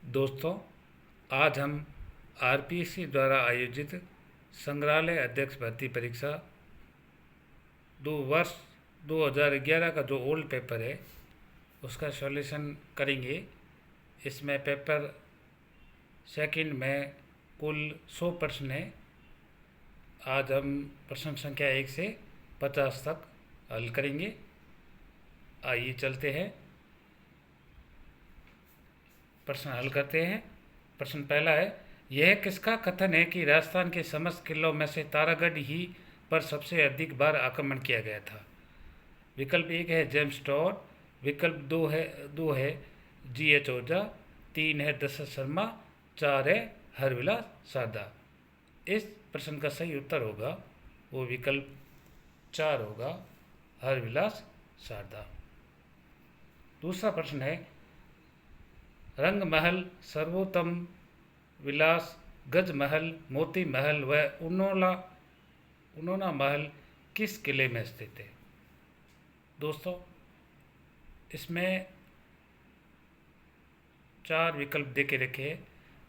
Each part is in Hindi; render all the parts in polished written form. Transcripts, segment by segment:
दोस्तों, आज हम आरपीएससी द्वारा आयोजित संग्रहालय अध्यक्ष भर्ती परीक्षा दो वर्ष 2011 का जो ओल्ड पेपर है उसका सॉल्यूशन करेंगे। इसमें पेपर सेकंड में कुल 100 प्रश्न है। आज हम प्रश्न संख्या 1 से 50 तक हल करेंगे। आइए चलते हैं, प्रश्न हल करते हैं। प्रश्न पहला है, यह किसका कथन है कि राजस्थान के समस्त किलों में से तारागढ़ ही पर सबसे अधिक बार आक्रमण किया गया था? विकल्प 1 है जेम्स टॉड, विकल्प दो है जी.एच. ओझा, 3 है दशरथ शर्मा, 4 है हरविलास सारदा। इस प्रश्न का सही उत्तर होगा वो विकल्प 4 होगा, हरविलास सारदा। दूसरा प्रश्न है, रंग महल, सर्वोत्तम विलास, गज महल, मोती महल व उनोना महल किस किले में स्थित है? दोस्तों, इसमें 4 विकल्प दे के रखे हैं।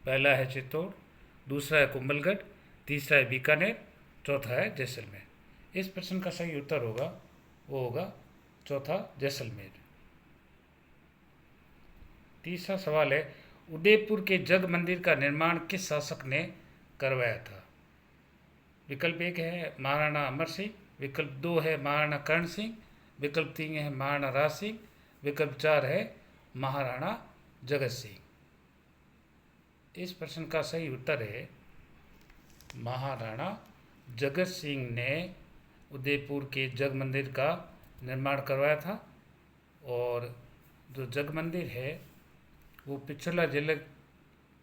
पहला है चित्तौड़, दूसरा है कुंभलगढ़, तीसरा है बीकानेर, चौथा है जैसलमेर। इस प्रश्न का सही उत्तर होगा वो होगा चौथा, जैसलमेर। तीसरा सवाल है, उदयपुर के जग मंदिर का निर्माण किस शासक ने करवाया था? विकल्प 1 है महाराणा अमर सिंह, विकल्प 2 है महाराणा कर्ण सिंह, विकल्प 3 है महाराणा राज सिंह, विकल्प 4 है महाराणा जगत सिंह। इस प्रश्न का सही उत्तर है महाराणा जगत सिंह ने उदयपुर के जग मंदिर का निर्माण करवाया था। और जो जग मंदिर है वो पिछला जिले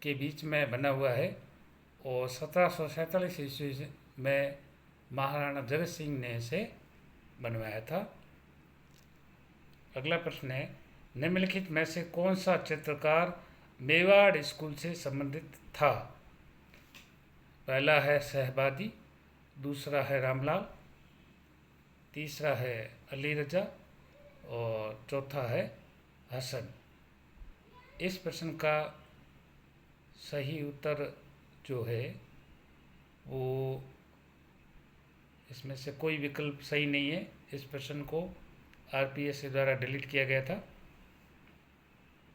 के बीच में बना हुआ है और 1747 ईस्वी में महाराणा जगत सिंह ने इसे बनवाया था। अगला प्रश्न है, निम्नलिखित में से कौन सा चित्रकार मेवाड़ स्कूल से संबंधित था? पहला है सहबादी, दूसरा है रामलाल, तीसरा है अली रजा और चौथा है हसन। इस प्रश्न का सही उत्तर जो है वो इसमें से कोई विकल्प सही नहीं है। इस प्रश्न को आरपीएससी द्वारा डिलीट किया गया था,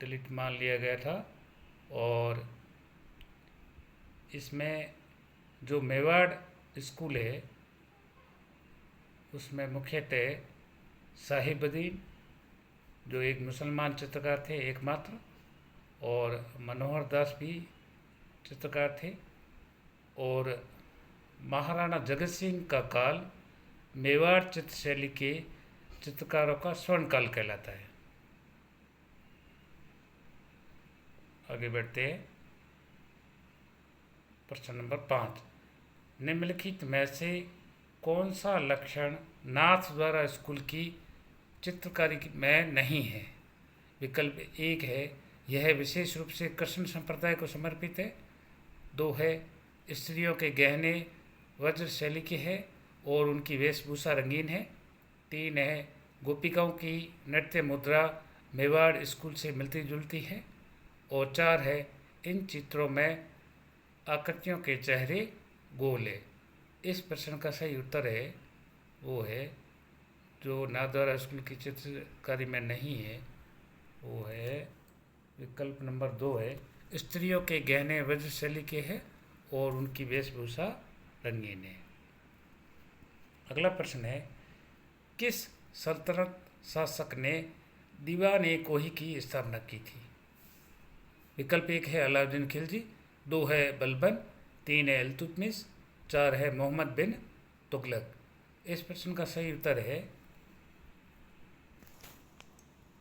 डिलीट मान लिया गया था। और इसमें जो मेवाड़ स्कूल है उसमें मुख्यतः साहिबुद्दीन जो एक मुसलमान चित्रकार थे एकमात्र, और मनोहर दास भी चित्रकार थे। और महाराणा जगत सिंह का काल मेवाड़ चित्र शैली के चित्रकारों का स्वर्ण काल कहलाता है। आगे बढ़ते हैं, प्रश्न नंबर 5, निम्नलिखित में से कौन सा लक्षण नाथ द्वारा स्कूल की चित्रकारी में नहीं है? विकल्प 1 है यह विशेष रूप से कृष्ण संप्रदाय को समर्पित है, 2 है स्त्रियों के गहने वज्र शैली के हैं और उनकी वेशभूषा रंगीन है, 3 है गोपिकाओं की नृत्य मुद्रा मेवाड़ स्कूल से मिलती जुलती है, और 4 है इन चित्रों में आकृतियों के चेहरे गोल है। इस प्रश्न का सही उत्तर है वो है जो नाथ द्वारा स्कूल की चित्रकारी में नहीं है वो है विकल्प नंबर 2 है स्त्रियों के गहने वज्र शैली के हैं और उनकी वेशभूषा रंगीन है। अगला प्रश्न है, किस सल्तनत शासक ने दीवान-ए-कोही की स्थापना की थी? विकल्प 1 है अलाउद्दीन खिलजी, 2 है बलबन, 3 है इल्तुतमिश, 4 है मोहम्मद बिन तुगलक। इस प्रश्न का सही उत्तर है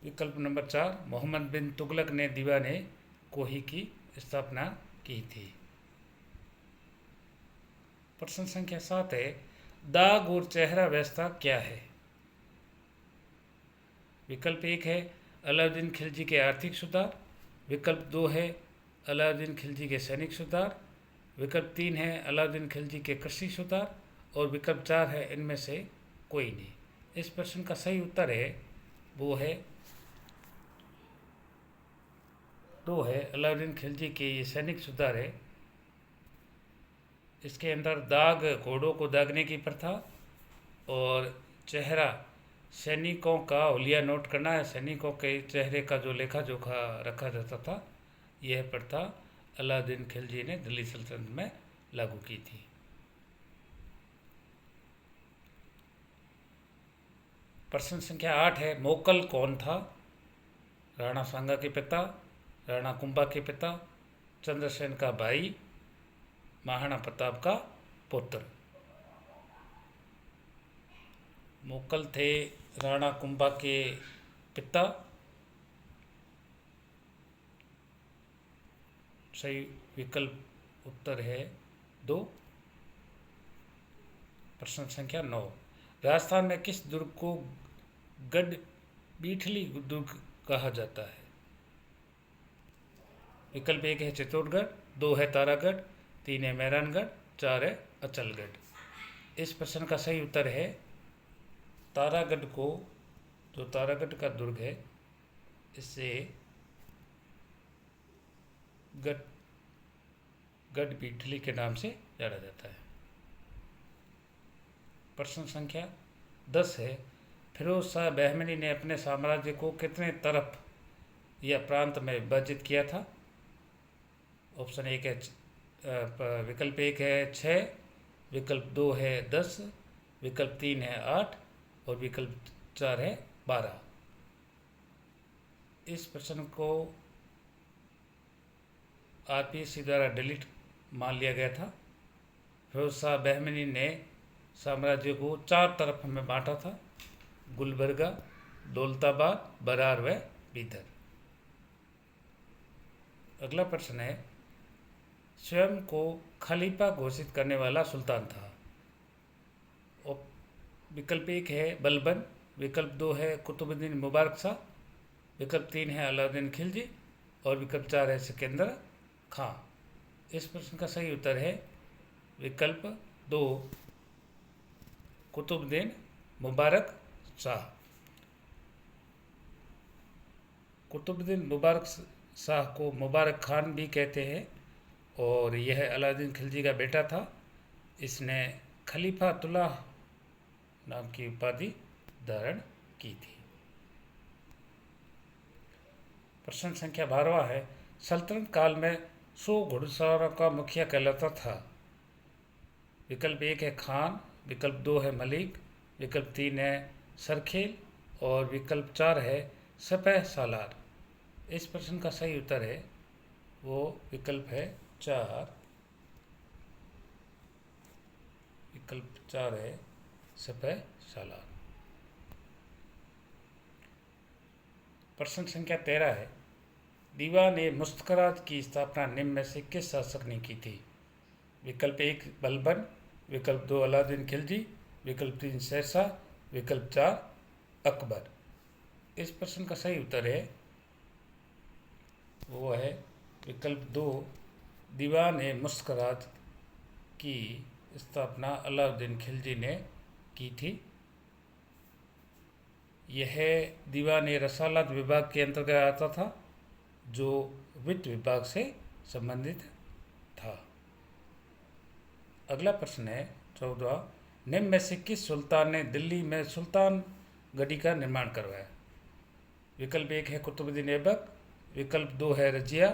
विकल्प नंबर 4, मोहम्मद बिन तुगलक ने दीवान-ए-कोही की स्थापना की थी। प्रश्न संख्या 7 है, दाग और चेहरा व्यवस्था क्या है? विकल्प 1 है अलाउद्दीन खिलजी के आर्थिक सुधार, विकल्प 2 है अलाउद्दीन खिलजी के सैनिक सुधार, विकल्प 3 है अलाउद्दीन खिलजी के कृषि सुधार, और विकल्प 4 है इनमें से कोई नहीं। इस प्रश्न का सही उत्तर है वो है 2 है अलाउद्दीन खिलजी के ये सैनिक सुधार है। इसके अंदर दाग, घोड़ों को दागने की प्रथा और चेहरा, सैनिकों का हुलिया नोट करना है, सैनिकों के चेहरे का जो लेखा जोखा रखा जाता था, यह प्रथा अलाउद्दीन खिलजी ने दिल्ली सल्तनत में लागू की थी। प्रश्न संख्या 8 है मोकल कौन था? राणा सांगा के पिता, राणा कुंभा के पिता, चंद्रसेन का भाई, महाराणा प्रताप का पुत्र। मोकल थे राणा कुंभा के पिता। सही विकल्प उत्तर है 2। प्रश्न संख्या 9, राजस्थान में किस दुर्ग को गढ़ बीठली दुर्ग कहा जाता है? विकल्प 1 है चित्तौड़गढ़, 2 है तारागढ़, 3 है मेहरानगढ़, 4 है अचलगढ़। इस प्रश्न का सही उत्तर है तारागढ़ को, जो तारागढ़ का दुर्ग है, इससे गढ़ बीठली के नाम से जाना जाता है। प्रश्न संख्या 10 है फिरोज शाह बहमनी ने अपने साम्राज्य को कितने तरफ या प्रांत में विभाजित किया था? ऑप्शन 1 है विकल्प 1 है 6, विकल्प 2 है 10, विकल्प 3 है 8 और विकल्प 4 है 12। इस प्रश्न को आरपीएससी द्वारा डिलीट मान लिया गया था। फिरोज शाह बहमनी ने साम्राज्य को 4 तरफ में बांटा था, गुलबर्गा, दौलताबाद, बरार व बीदर। अगला प्रश्न है स्वयं को खलीफा घोषित करने वाला सुल्तान था? विकल्प 1 है बलबन, विकल्प 2 है कुतुबुद्दीन मुबारक शाह, विकल्प 3 है अलाउद्दीन खिलजी और विकल्प 4 है सिकंदर खां। इस प्रश्न का सही उत्तर है विकल्प 2 कुतुबुद्दीन मुबारक शाह। कुतुबुद्दीन मुबारक शाह को मुबारक खान भी कहते हैं और यह अलाउद्दीन खिलजी का बेटा था। इसने खलीफातुल्लाह नाम की उपाधि धारण की थी। प्रश्न संख्या 12 है सल्तनत काल में 100 घुड़सवारों का मुखिया कहलाता था? विकल्प 1 है खान, विकल्प 2 है मलिक, विकल्प 3 है सरखेल और विकल्प 4 है सपह सालार। इस प्रश्न का सही उत्तर है वो विकल्प है 4, विकल्प 4 है सपह सालार। प्रश्न संख्या 13 है दीवान ए मुस्तखरात की स्थापना निम्न में से किस शासक ने की थी? विकल्प 1 बलबन, विकल्प 2 अलाउद्दीन खिलजी, विकल्प 3 शेरशाह, विकल्प 4 अकबर। इस प्रश्न का सही उत्तर है वो है विकल्प 2 दीवान ए मुस्तखरात की स्थापना अलाउद्दीन खिलजी ने की थी। यह दीवान ए रसालत विभाग के अंतर्गत आता था जो वित्त विभाग से संबंधित था। अगला प्रश्न है 14, निम्न में से किस सुल्तान ने दिल्ली में सुल्तान गढ़ी का निर्माण करवाया? विकल्प 1 है कुतुबुद्दीन ऐबक, विकल्प 2 है रजिया,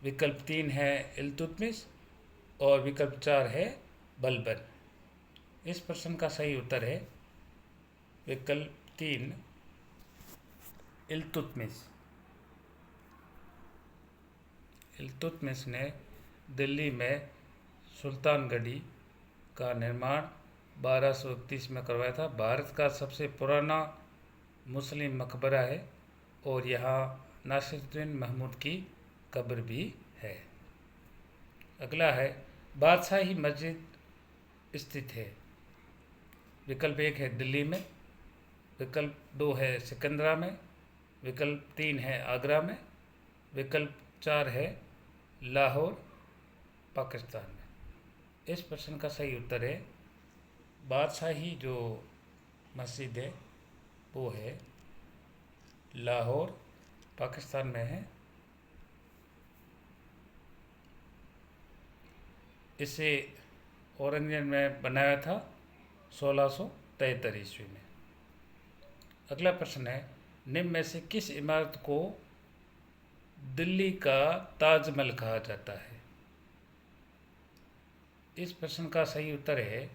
विकल्प 3 है इल्तुतमिश और विकल्प 4 है बलबन। इस प्रश्न का सही उत्तर है विकल्प 3 इल्तुतमिश। इल्तुतमिश ने दिल्ली में सुल्तानगढ़ी का निर्माण 1231 में करवाया था। भारत का सबसे पुराना मुस्लिम मकबरा है और यहाँ नासिरुद्दीन महमूद की कब्र भी है। अगला है बादशाही मस्जिद स्थित है? विकल्प 1 है दिल्ली में, विकल्प 2 है सिकंदरा में, विकल्प 3 है आगरा में, विकल्प 4 है लाहौर पाकिस्तान में। इस प्रश्न का सही उत्तर है बादशाही जो मस्जिद है वो है लाहौर पाकिस्तान में है इसे औरंगजेब ने बनाया था 1673 ईस्वी में। अगला प्रश्न है, निम्न में से किस इमारत को दिल्ली का ताजमहल कहा जाता है? इस प्रश्न का सही उत्तर है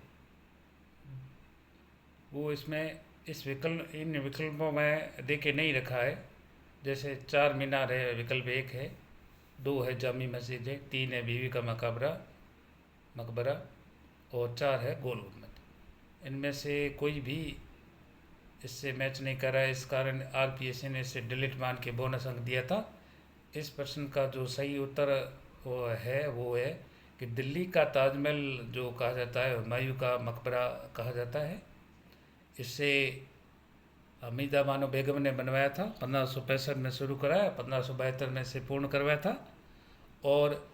वो इसमें इन विकल्पों में दे के नहीं रखा है। जैसे चार मीनार है विकल्प एक है, दो है जामी मस्जिद है, तीन है बीवी का मकबरा और चार है गोल गुम्बद। इनमें से कोई भी इससे मैच नहीं कर रहा है, इस कारण आरपीएससी ने इसे डिलीट मान के बोनस अंक दिया था। इस प्रश्न का जो सही उत्तर वो है कि दिल्ली का ताजमहल जो कहा जाता है हुमायूं का मकबरा कहा जाता है। इसे हमीदा बानो बेगम ने बनवाया था, 1565 में शुरू कराया, 1572 में से पूर्ण करवाया था। और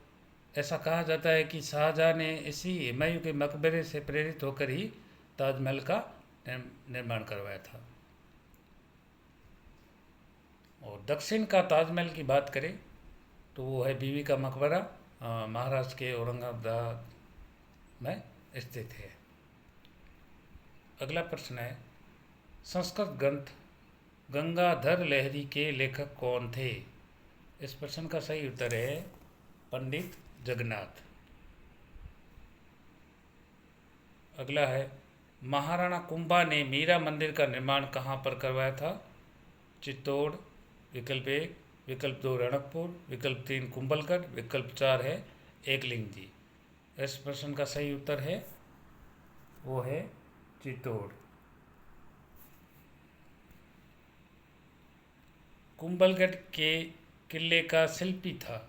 ऐसा कहा जाता है कि शाहजहाँ ने इसी हुमायूं के मकबरे से प्रेरित होकर ही ताजमहल का निर्माण करवाया था। और दक्षिण का ताजमहल की बात करें तो वो है बीवी का मकबरा, महाराष्ट्र के औरंगाबाद में स्थित है। अगला प्रश्न है, संस्कृत ग्रंथ गंगाधर लहरी के लेखक कौन थे? इस प्रश्न का सही उत्तर है पंडित जगन्नाथ। अगला है, महाराणा कुंभा ने मीरा मंदिर का निर्माण कहाँ पर करवाया था? चित्तौड़, विकल्प एक, विकल्प दो रणकपुर, विकल्प तीन कुंभलगढ़, विकल्प चार है एकलिंग जी। इस प्रश्न का सही उत्तर है वो है चित्तौड़। कुंभलगढ़ के किले का शिल्पी था।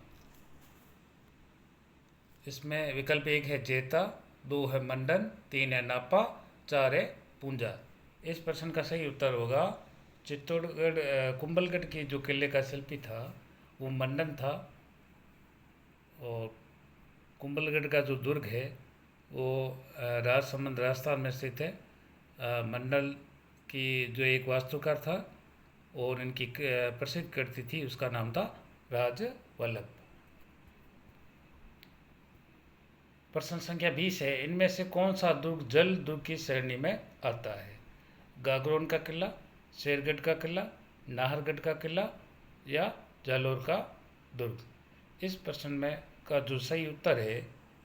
इसमें विकल्प एक है जेता, दो है मंडन, तीन है नापा, चार है पूंजा। इस प्रश्न का सही उत्तर होगा चित्तौड़गढ़। कुंभलगढ़ के जो किले का शिल्पी था वो मंडन था। और कुंभलगढ़ का जो दुर्ग है वो राजसमंद राजस्थान में स्थित है। मंडल की जो एक वास्तुकार था और इनकी प्रसिद्ध कृति थी उसका नाम था राजवल्लभ। प्रश्न संख्या 20 है, इनमें से कौन सा दुर्ग जल दुर्ग की श्रेणी में आता है? गागरोन का किला, शेरगढ़ का किला, नाहरगढ़ का किला या जालोर का दुर्ग? इस प्रश्न में का जो सही उत्तर है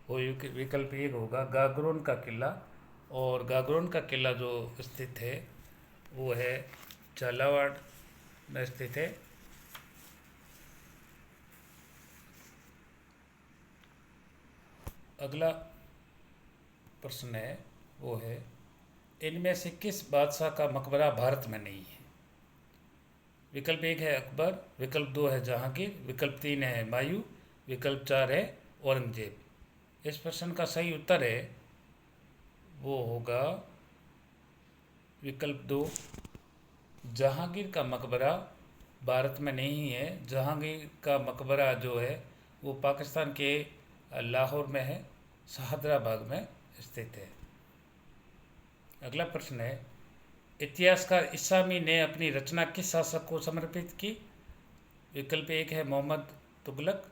वो विकल्प एक होगा गागरोन का किला। और गागरोन का किला जो स्थित है वो है झालावाड़ में स्थित है। अगला प्रश्न है वो है, इनमें से किस बादशाह का मकबरा भारत में नहीं है? विकल्प एक है अकबर, विकल्प दो है जहांगीर, विकल्प तीन है हुमायूं, विकल्प चार है औरंगजेब। इस प्रश्न का सही उत्तर है वो होगा विकल्प दो, जहांगीर का मकबरा भारत में नहीं है। जहांगीर का मकबरा जो है वो पाकिस्तान के लाहौर में है, शाहदरा बाग में स्थित है। अगला प्रश्न है, इतिहासकार इसामी ने अपनी रचना किस शासक को समर्पित की? विकल्प एक है मोहम्मद तुगलक,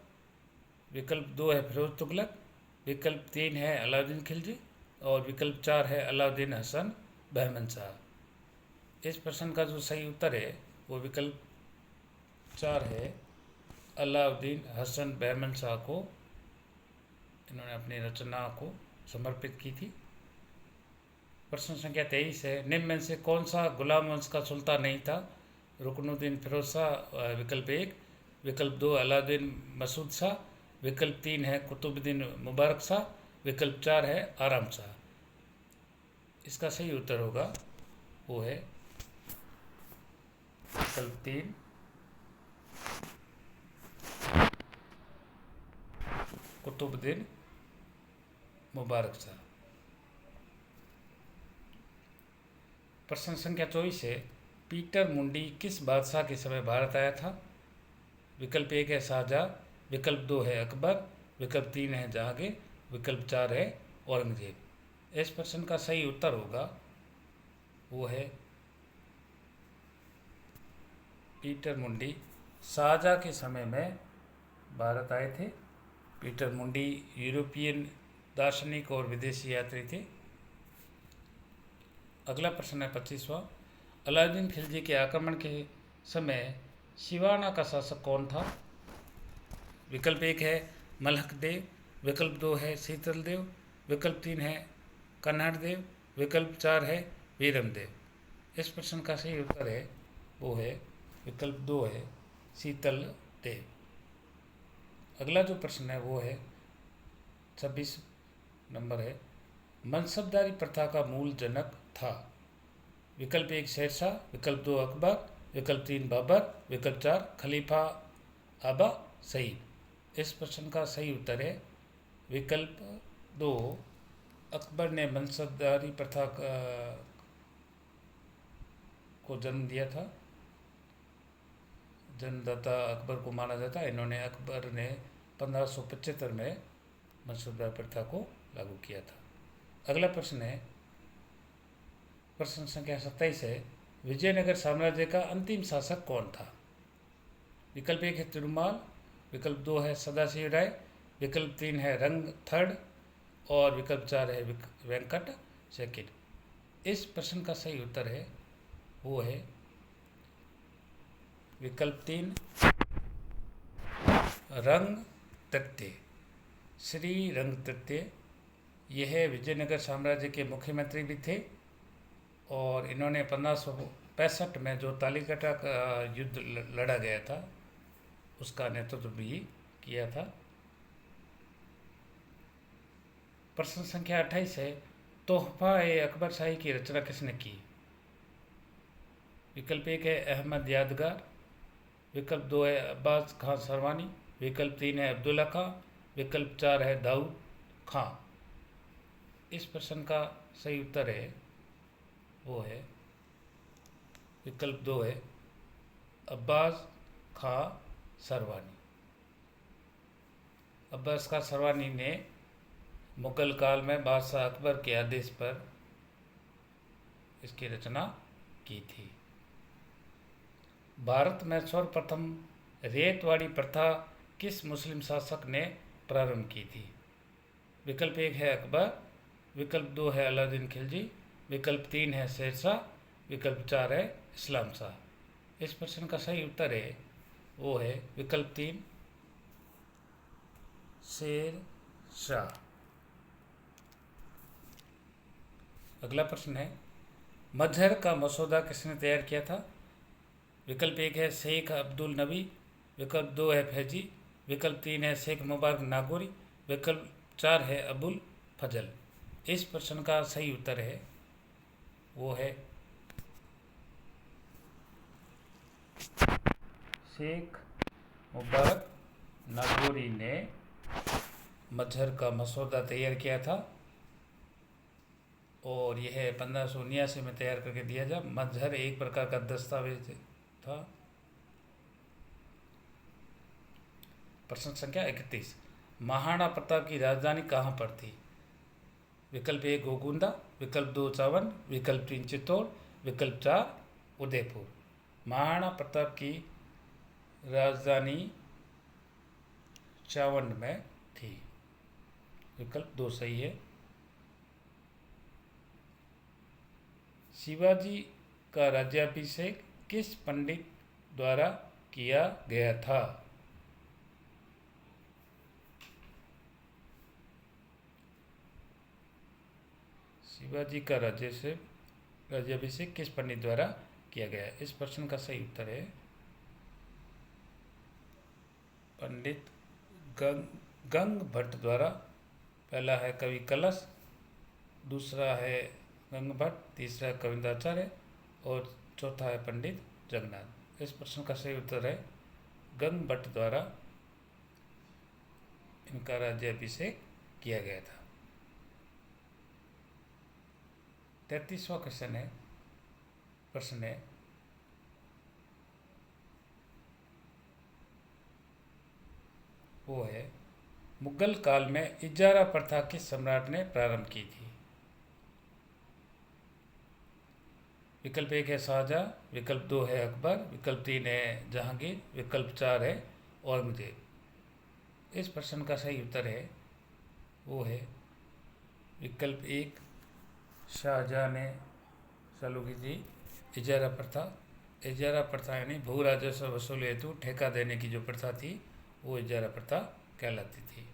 विकल्प दो है फिरोज तुगलक, विकल्प तीन है अलाउद्दीन खिलजी और विकल्प चार है अलाउद्दीन हसन बहमन शाह। इस प्रश्न का जो सही उत्तर है वो विकल्प चार है, अलाउद्दीन हसन बहमन शाह को इन्होंने अपनी रचना को समर्पित की थी। प्रश्न संख्या 23 है, निम्न में से कौन सा गुलाम वंश का सुल्तान नहीं था? रुकनुद्दीन फिरोज शाह विकल्प एक, विकल्प दो अलाउद्दीन मसूद शाह, विकल्प तीन है कुतुबुद्दीन मुबारक शाह, विकल्प चार है आराम शाह। इसका सही उत्तर होगा वो है विकल्प तीन, कुतुबुद्दीन मुबारक शाह। प्रश्न संख्या 24 है, पीटर मुंडी किस बादशाह के समय भारत आया था? विकल्प एक है शाहजहाँ, विकल्प दो है अकबर, विकल्प तीन है जहांगीर, विकल्प चार है औरंगजेब। इस प्रश्न का सही उत्तर होगा वो है पीटर मुंडी शाहजहाँ के समय में भारत आए थे। पीटर मुंडी यूरोपियन दार्शनिक और विदेशी यात्री थे। अगला प्रश्न है 25वां। अलाउद्दीन खिलजी के आक्रमण के समय सिवाना का शासक कौन था? विकल्प 1 है मलहक देव, विकल्प 2 है शीतल देव, विकल्प 3 है कन्हड़ देव, विकल्प 4 है वीरम देव। इस प्रश्न का सही उत्तर है वो है विकल्प 2 है शीतल देव। अगला जो प्रश्न है वो है 26 नंबर है, मनसबदारी प्रथा का मूल जनक था? विकल्प 1 शेरशाह, विकल्प 2 अकबर, विकल्प 3 बाबर, विकल्प 4 खलीफा आबा सईद। इस प्रश्न का सही उत्तर है विकल्प 2 अकबर ने मनसबदारी प्रथा को जन्म दिया था। जन्मदाता अकबर को माना जाता है। इन्होंने अकबर ने 1575 में मनसबदारी प्रथा को लागू किया था। अगला प्रश्न है प्रश्न संख्या 27 है, विजयनगर साम्राज्य का अंतिम शासक कौन था? विकल्प 1 है तिरुमाल, विकल्प 2 है सदाशिव राय, विकल्प 3 है रंगथड़ और विकल्प 4 है वेंकट सेकिर। इस प्रश्न का सही उत्तर है वो है विकल्प 3 रंग तृतीय, श्री रंग तृतीय। यह विजयनगर साम्राज्य के मुख्यमंत्री भी थे और इन्होंने 1565 में जो तालीकटा का युद्ध लड़ा गया था उसका नेतृत्व भी किया था। प्रश्न संख्या 28 है, तोहफा ए अकबर शाही की रचना किसने की? विकल्प 1 है अहमद यादगार, विकल्प 2 है अब्बास खां सरवानी, विकल्प 3 है अब्दुल्ला खां, विकल्प 4 है दाऊद खां। इस प्रश्न का सही उत्तर है वो है विकल्प 2 है अब्बास खां सरवानी। अब्बास खां सरवानी ने मुगल काल में बादशाह अकबर के आदेश पर इसकी रचना की थी। भारत में सर्वप्रथम रेतवाड़ी प्रथा किस मुस्लिम शासक ने प्रारंभ की थी? विकल्प 1 है अकबर, विकल्प 2 है अलाउद्दीन खिलजी, विकल्प 3 है शेरशाह, विकल्प 4 है इस्लाम शाह। इस प्रश्न का सही उत्तर है वो है विकल्प 3 शेर शाह। अगला प्रश्न है, मजहर का मसौदा किसने तैयार किया था? विकल्प 1 है शेख अब्दुल नबी, विकल्प 2 है फैजी, विकल्प 3 है शेख मुबारक नागौरी, विकल्प 4 है अबुल फजल। इस प्रश्न का सही उत्तर है वो है शेख मुबारक नागौरी ने मजहर का मसौदा तैयार किया था और यह 1579 में तैयार करके दिया जा। मजहर एक प्रकार का दस्तावेज था। प्रश्न संख्या 31, महाराणा प्रताप की राजधानी कहाँ पर थी? विकल्प 1 गोगुंदा, विकल्प 2 चावन, विकल्प 3 चित्तौड़, विकल्प 4 उदयपुर। महाराणा प्रताप की राजधानी चावंड में थी। विकल्प 2 सही है। शिवाजी का राज्याभिषेक किस पंडित द्वारा किया गया था? शिवाजी का राज्याभिषेक किस पंडित द्वारा किया गया? इस प्रश्न का सही उत्तर है पंडित गंग भट्ट द्वारा। पहला है कवि कलश, दूसरा है गंग भट्ट, तीसरा है कविंदाचार्य और चौथा है पंडित जगन्नाथ। इस प्रश्न का सही उत्तर है गंग भट्ट द्वारा इनका राज्याभिषेक किया गया था। 33वां प्रश्न है वो है, मुगल काल में इजारा प्रथा किस सम्राट ने प्रारंभ की थी? विकल्प 1 है शाहजहां, विकल्प 2 है अकबर, विकल्प 3 है जहांगीर, विकल्प 4 है औरंगजेब। इस प्रश्न का सही उत्तर है वो है विकल्प एक, शाहजहाँ ने चालू की थी इजारा प्रथा। इजारा प्रथा यानी भू राजस्व वसूल हेतु ठेका देने की जो प्रथा थी वो इजारा प्रथा कहलाती थी।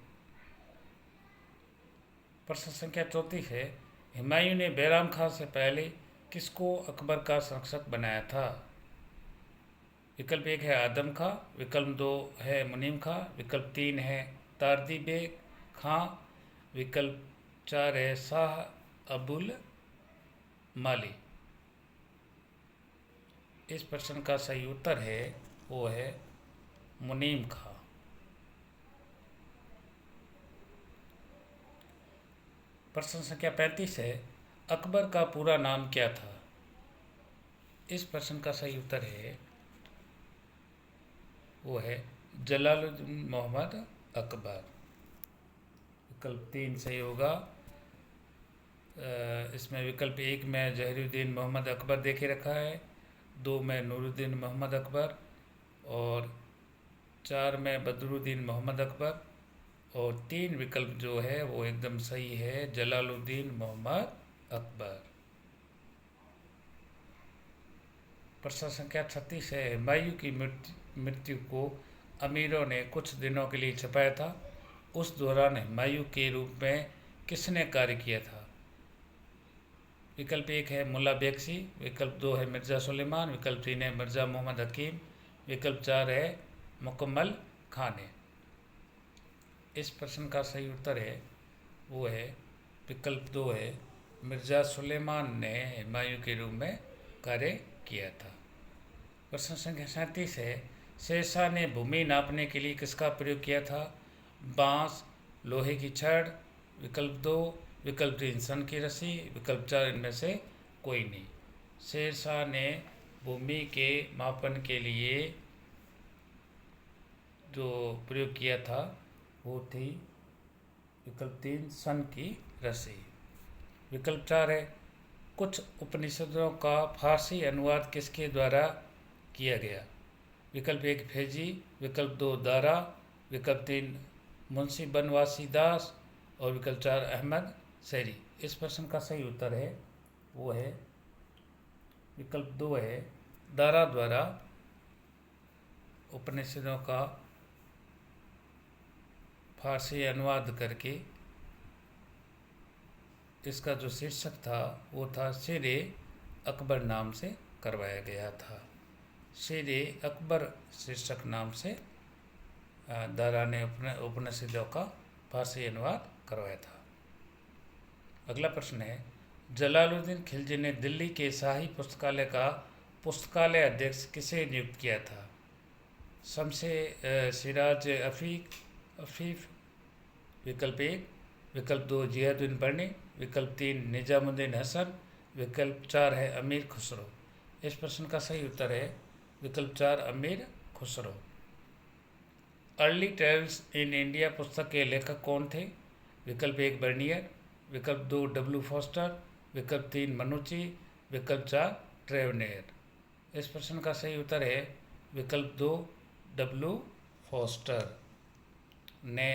प्रश्न संख्या 34 है, हुमायूं ने बैराम खां से पहले किसको अकबर का संरक्षक बनाया था? विकल्प एक है आदम खां, विकल्प दो है मुनीम खां, विकल्प तीन है तारदी बेग खां, विकल्प चार है शाह अबुल माली। इस प्रश्न का सही उत्तर है वो है मुनीम खां। प्रश्न संख्या 35 है, अकबर का पूरा नाम क्या था? इस प्रश्न का सही उत्तर है वो है जलालुद्दीन मोहम्मद अकबर। विकल्प तीन सही होगा। इसमें विकल्प एक में जहीरुद्दीन मोहम्मद अकबर देखे रखा है, दो में नूरुद्दीन मोहम्मद अकबर और चार में बदरुद्दीन मोहम्मद अकबर और तीन विकल्प जो है वो एकदम सही है जलालुद्दीन मोहम्मद अकबर। प्रश्न संख्या 36 है, हुमायूं की मृत्यु को अमीरों ने कुछ दिनों के लिए छिपाया था, उस दौरान हुमायूं के रूप में किसने कार्य किया था? विकल्प एक है मुल्ला बेगसी, विकल्प दो है मिर्ज़ा सुलेमान, विकल्प तीन है मिर्ज़ा मोहम्मद हकीम, विकल्प चार है मुकम्मल खां ने। इस प्रश्न का सही उत्तर है वो है विकल्प दो है मिर्ज़ा सुलेमान ने हुमायूं के रूप में कार्य किया था। प्रश्न संख्या 37 है, शेरशाह ने भूमि नापने के लिए किसका प्रयोग किया था? बांस, लोहे की छड़, विकल्प दो, विकल्प तीन सन की रस्सी, विकल्प चार इनमें से कोई नहीं। शेरशाह ने भूमि के मापन के लिए जो प्रयोग किया था वो थी विकल्प तीन सन की रस्सी। विकल्प चार है, कुछ उपनिषदों का फारसी अनुवाद किसके द्वारा किया गया? विकल्प एक फैजी, विकल्प दो दारा, विकल्प तीन मुंशी बनवासी दास और विकल्प चार अहमद शहरी। इस प्रश्न का सही उत्तर है वो है विकल्प दो है दारा द्वारा उपनिषदों का फारसी अनुवाद करके इसका जो शीर्षक था वो था शेरे अकबर नाम से करवाया गया था। शेरे अकबर शीर्षक नाम से दारा ने उपनिषदों का फारसी अनुवाद करवाया था। अगला प्रश्न है, जलालुद्दीन खिलजी ने दिल्ली के शाही पुस्तकालय का पुस्तकालय अध्यक्ष किसे नियुक्त किया था? शमसे सिराज अफीफ, विकल्प एक, विकल्प दो जियाउद्दीन बर्नी, विकल्प तीन निजामुद्दीन हसन, विकल्प चार है अमीर खुसरो। इस प्रश्न का सही उत्तर है विकल्प चार अमीर Khusro. Early travels in India पुस्तक के लेखक कौन थे? विकल्प एक बर्नियर, विकल्प दो डब्ल्यू फॉस्टर, विकल्प तीन मनुची, विकल्प चार ट्रेवनेयर। इस प्रश्न का सही उत्तर है विकल्प दो डब्ल्यू फॉस्टर ने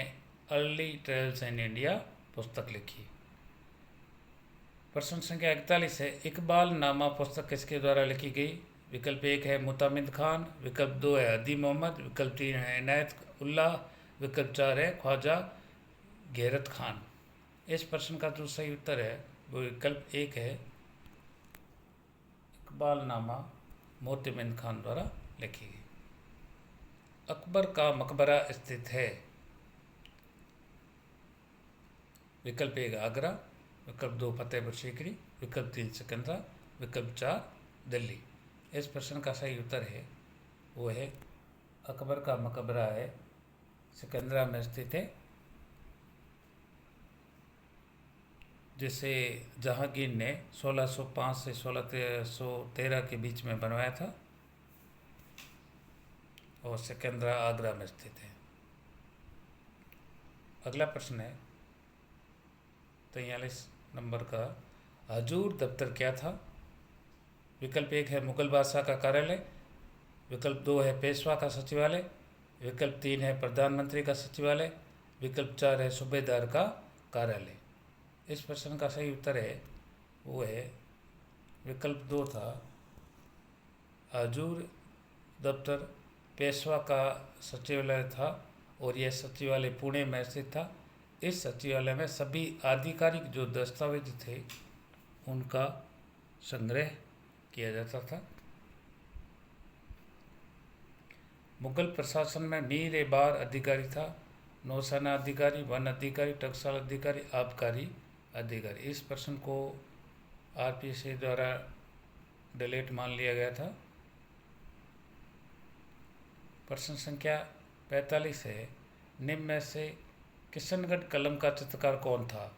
अर्ली ट्रेवल्स इन इंडिया पुस्तक लिखी। प्रश्न संख्या 41 है, इकबाल नामा पुस्तक किसके द्वारा लिखी गई? विकल्प एक है मुतामिद खान, विकल्प दो है अदी मोहम्मद, विकल्प तीन है इनायत उल्लाह, विकल्प चार है ख्वाजा गैरत खान। इस प्रश्न का जो सही उत्तर है वो विकल्प एक है इकबाल नामा मोतमिद खान द्वारा लिखी गई। अकबर का मकबरा स्थित है? विकल्प एक आगरा, विकल्प दो फतेहपुर सीकरी, विकल्प तीन सिकंदरा, विकल्प चार दिल्ली। इस प्रश्न का सही उत्तर है वो है अकबर का मकबरा है सिकंदरा में स्थित है, जिसे जहांगीर ने 1605 से 1613 के बीच में बनवाया था और सिकंदरा आगरा में स्थित है। अगला प्रश्न है 43 नंबर का, हजूर दफ्तर क्या था? विकल्प एक है मुगल बादशाह का कार्यालय, विकल्प दो है पेशवा का सचिवालय, विकल्प तीन है प्रधानमंत्री का सचिवालय, विकल्प चार है सूबेदार का कार्यालय। इस प्रश्न का सही उत्तर है वो है विकल्प 2 था। हजूर दफ्तर पेशवा का सचिवालय था और यह सचिवालय पुणे में स्थित था। इस सचिवालय में सभी आधिकारिक जो दस्तावेज थे उनका संग्रह किया जाता था। मुगल प्रशासन में मीर ए बार अधिकारी था, नौसेना अधिकारी, वन अधिकारी, टकसाल अधिकारी, आबकारी अधिकारी। इस प्रश्न को आरपीएससी द्वारा डिलीट मान लिया गया था। प्रश्न संख्या 45 है, निम्न में से किशनगढ़ कलम का चित्रकार कौन था?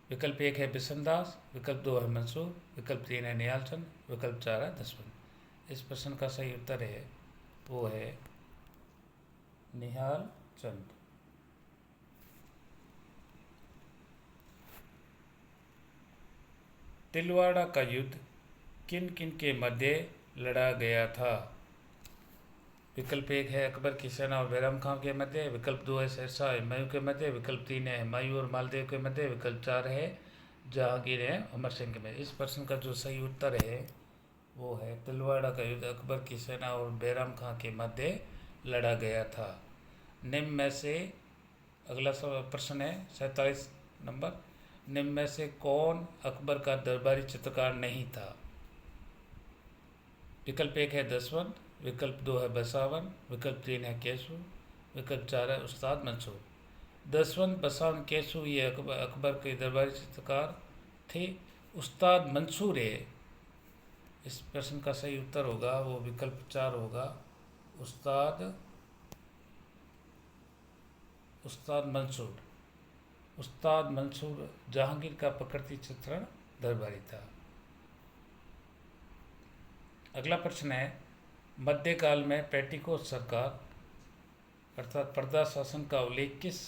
विकल्प 1 है बिशनदास, विकल्प 2 है मंसूर, विकल्प 3 है निहाल चंद, विकल्प 4 है दसवंत। इस प्रश्न का सही उत्तर है वो है निहाल चंद। तिलवाड़ा का युद्ध किन किन के मध्य लड़ा गया था? विकल्प 1 है अकबर की सेना और बैराम खां के मध्य, विकल्प 2 है शेरशाह हुमायूं के मध्य, विकल्प 3 है हुमायूं और मालदेव के मध्य, विकल्प 4 है जहांगीर है अमर सिंह के मध्य। इस प्रश्न का जो सही उत्तर है वो है तिलवाड़ा का युद्ध अकबर की सेना और बैराम खां के मध्य लड़ा गया था। निम्न में से अगला प्रश्न है 47 नंबर, निम्न में से कौन अकबर का दरबारी चित्रकार नहीं था? विकल्प 1 है दसवंत, विकल्प 2 है बसावन, विकल्प 3 है केशव, विकल्प 4 है उस्ताद मंसूर। दसवंत, बसावन, केशव ये अकबर के दरबारी चित्रकार थे। उस्ताद मंसूर है। इस प्रश्न का सही उत्तर होगा वो विकल्प 4 होगा, उस्ताद मंसूर। उस्ताद मंसूर जहांगीर का प्रकृति चित्रण दरबारी था। अगला प्रश्न है, मध्यकाल में पेटिकोट सरकार अर्थात पर्दा शासन का उल्लेख किस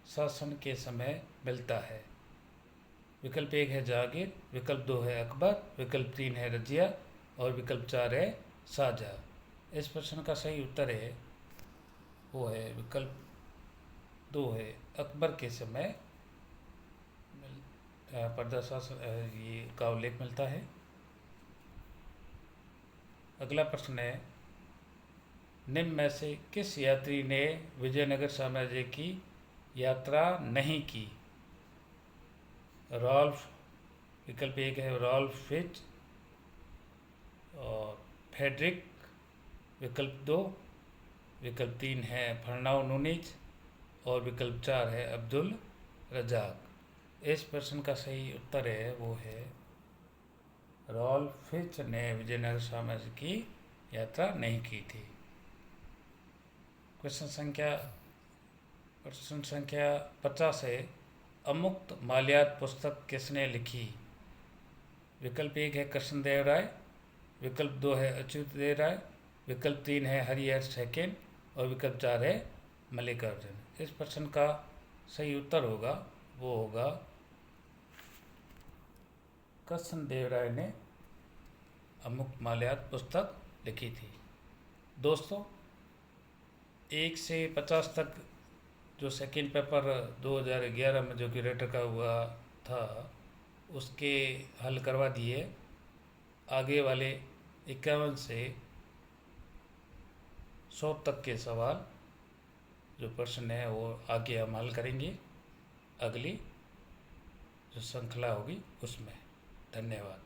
शासन के समय मिलता है? विकल्प 1 है जहांगीर, विकल्प 2 है अकबर, विकल्प 3 है रजिया और विकल्प 4 है शाहजहाँ। इस प्रश्न का सही उत्तर है वो है विकल्प 2 है अकबर के समय पर्दा शासन ये का उल्लेख मिलता है। अगला प्रश्न है, निम्न में से किस यात्री ने विजयनगर साम्राज्य की यात्रा नहीं की? रॉल्फ, विकल्प 1 है रॉल्फ फिच और फेडरिक, विकल्प 2, विकल्प 3 है फर्नाओ नूनीज और विकल्प 4 है अब्दुल रजाक। इस प्रश्न का सही उत्तर है वो है रॉल्फ फिच ने विजयनगर साम्राज्य की यात्रा नहीं की थी। प्रश्न संख्या 50 है, अमुक्त माल्यात पुस्तक किसने लिखी? विकल्प 1 है कृष्णदेव राय, विकल्प 2 है अच्युत देव राय, विकल्प 3 है हरिहर सेकेंड और विकल्प 4 है मल्लिकार्जुन। इस प्रश्न का सही उत्तर होगा वो होगा कृष्णदेव राय ने अमुक्त माल्यात पुस्तक लिखी थी। दोस्तों, 1 से 50 तक जो सेकेंड पेपर 2011 में जो क्यूरेटर का हुआ था उसके हल करवा दिए। आगे वाले 51 से 100 तक के सवाल जो प्रश्न है वो आगे हम हल करेंगे अगली जो श्रृंखला होगी उसमें। धन्यवाद।